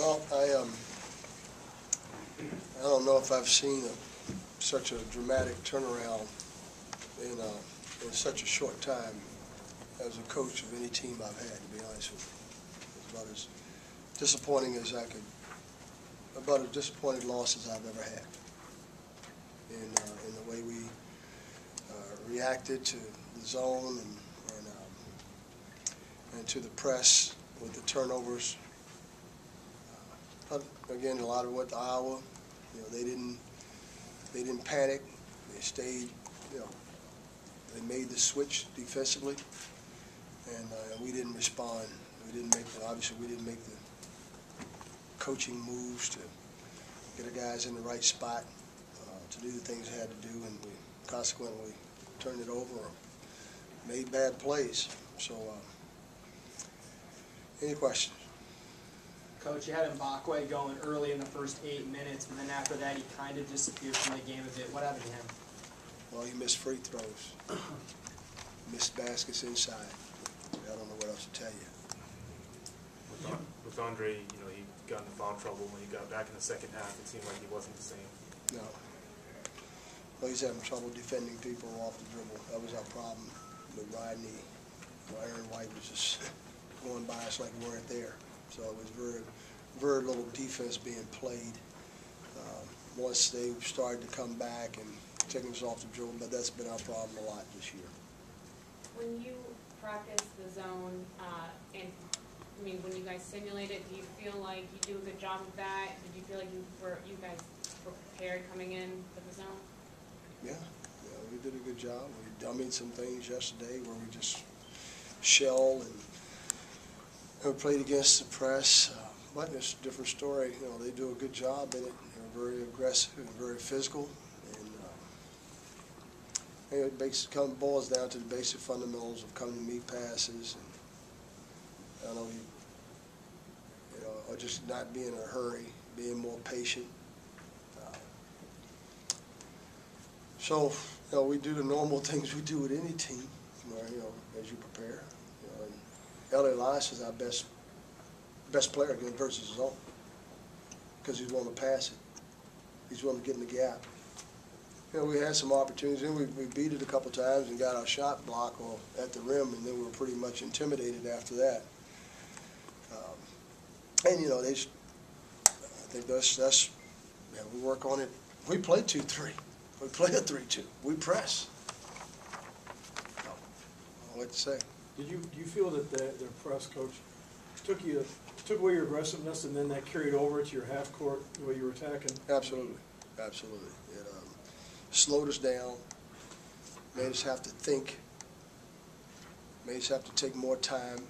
Well, I don't know if I've seen such a dramatic turnaround in such a short time as a coach of any team I've had, to be honest with you. It's about as disappointing as about as disappointing loss as I've ever had in the way we reacted to the zone and to the press with the turnovers. But again, a lot of it went to Iowa. You know, they didn't panic. They stayed. You know, they made the switch defensively, and we didn't respond. We didn't make obviously we didn't make the coaching moves to get our guys in the right spot to do the things they had to do, and we consequently turned it over or made bad plays. So, any questions? Coach, you had Mbakwe going early in the first 8 minutes, and then after that he kind of disappeared from the game a bit. What happened to him? Well, he missed free throws, missed baskets inside. I don't know what else to tell you. With Andre, you know, he got into foul trouble when he got back in the second half. It seemed like he wasn't the same. No. Well, he's having trouble defending people off the dribble. That was our problem with Rodney. Aaron White was just going by us like we weren't there. So it was very little defense being played. Once they started to come back and taking us off the dribble, but that's been our problem a lot this year. When you practice the zone, and I mean, when you guys simulate it, do you feel like you do a good job of that? Did you feel like you guys were prepared coming in for the zone? Yeah, we did a good job. We dummied some things yesterday where we just shell and we played against the press. But it's a different story. You know, they do a good job in it. They're very aggressive and very physical. And it boils down to the basic fundamentals of coming to meet passes. And I don't know, you know, or just not being in a hurry, being more patient. So, you know, we do the normal things we do with any team, you know, as you prepare. You know, and L.A. Elias is our best player against versus his own because he's willing to pass it. He's willing to get in the gap. You know, we had some opportunities, and we beat it a couple times and got our shot block or at the rim, and then we were pretty much intimidated after that. And you know, I think that's yeah, we work on it. We play 2-3. We play a 3-2. We press. I don't know what to say. Do you feel that their press coach took away your aggressiveness, and then that carried over to your half court the way you were attacking? Absolutely, absolutely. It slowed us down, made us have to think, made us have to take more time.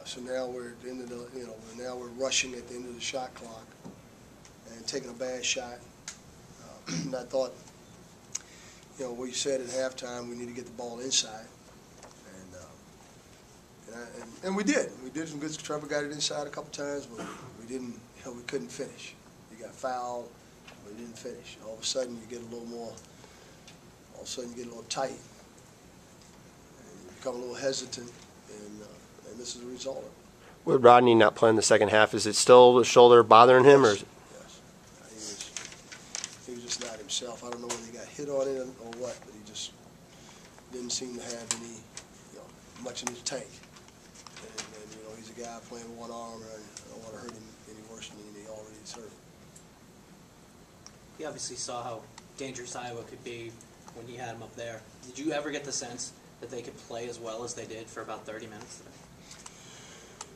So now we're at the end of the, you know, now we're rushing at the end of the shot clock and taking a bad shot. And I thought, you know, we said at halftime we need to get the ball inside, and we did. We did some good. Trevor got it inside a couple times, but we didn't. You know, we couldn't finish. He got fouled. We didn't finish. All of a sudden, you get a little more. All of a sudden, you get a little tight, and you become a little hesitant, and this is the result of it. With Rodney not playing the second half, is it still the shoulder bothering him, or? Yes. He was just not himself. I don't know whether he got hit on it or what, but he just didn't seem to have any, you know, much in his tank. And you know, he's a guy playing with one arm, and I don't want to hurt him any worse than he already is hurt. You obviously saw how dangerous Iowa could be when you had him up there. Did you ever get the sense that they could play as well as they did for about 30 minutes today?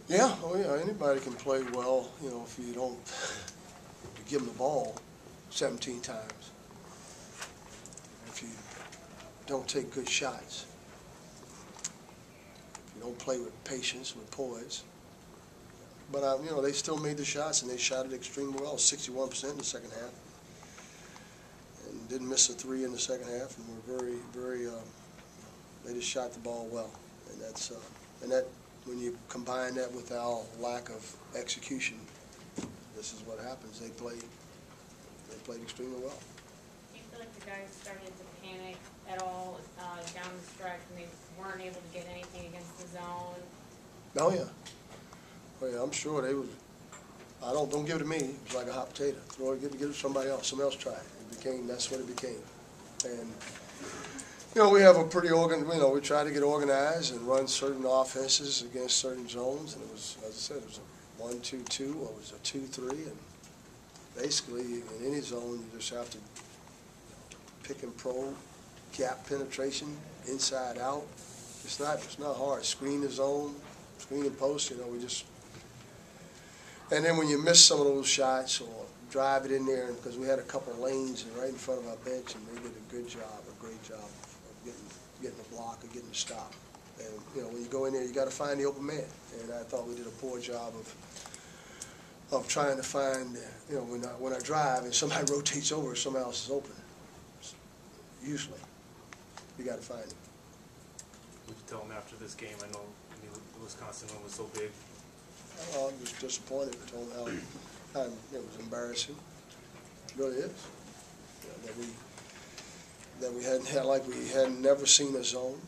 Yeah, oh yeah, anybody can play well, you know, if you don't give them the ball 17 times. If you don't take good shots. If you don't play with patience, with poise. But, you know, they still made the shots, and they shot it extremely well, 61% in the second half. And didn't miss a three in the second half, and were very, they just shot the ball well. And that's, when you combine that with our lack of execution, this is what happens. They played extremely well. Do you feel like the guys started to panic at all down the stretch when they weren't able to get anything against the zone? Oh yeah. Oh yeah, I'm sure they Don't give it to me. It was like a hot potato. Give it to somebody else. Somebody else tried it. That's what it became. And, we have a pretty we try to get organized and run certain offenses against certain zones. And it was, as I said, it was a 1-2-2, or it was a 2-3. And basically, in any zone, you just have to pick and probe, gap penetration, inside out. It's not hard. Screen the zone, screen and post, we just. And then when you miss some of those shots or drive it in there, because we had a couple of lanes right in front of our bench, and they did a great job of getting the block or getting the stop. And, when you go in there, you got to find the open man. And I thought we did a poor job of trying to find, when I drive and somebody rotates over, somebody else is open. Usually, you got to find it. Would you tell them after this game? I know the Wisconsin one was so big. I'm just disappointed. I told them how it was embarrassing. It really is. That we hadn't never seen a zone.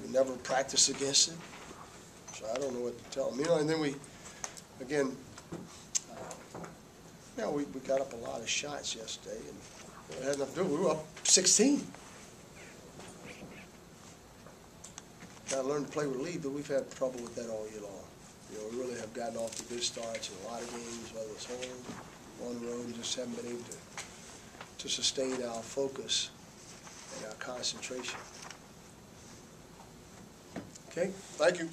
We never practiced against it. So I don't know what to tell them. And then we got up a lot of shots yesterday, and it had nothing to do. We were up 16. Got to learn to play with lead, but we've had trouble with that all year long. We really have gotten off to good starts in a lot of games, whether it's home, on the road, and just haven't been able to sustain our focus and our concentration. Okay, thank you.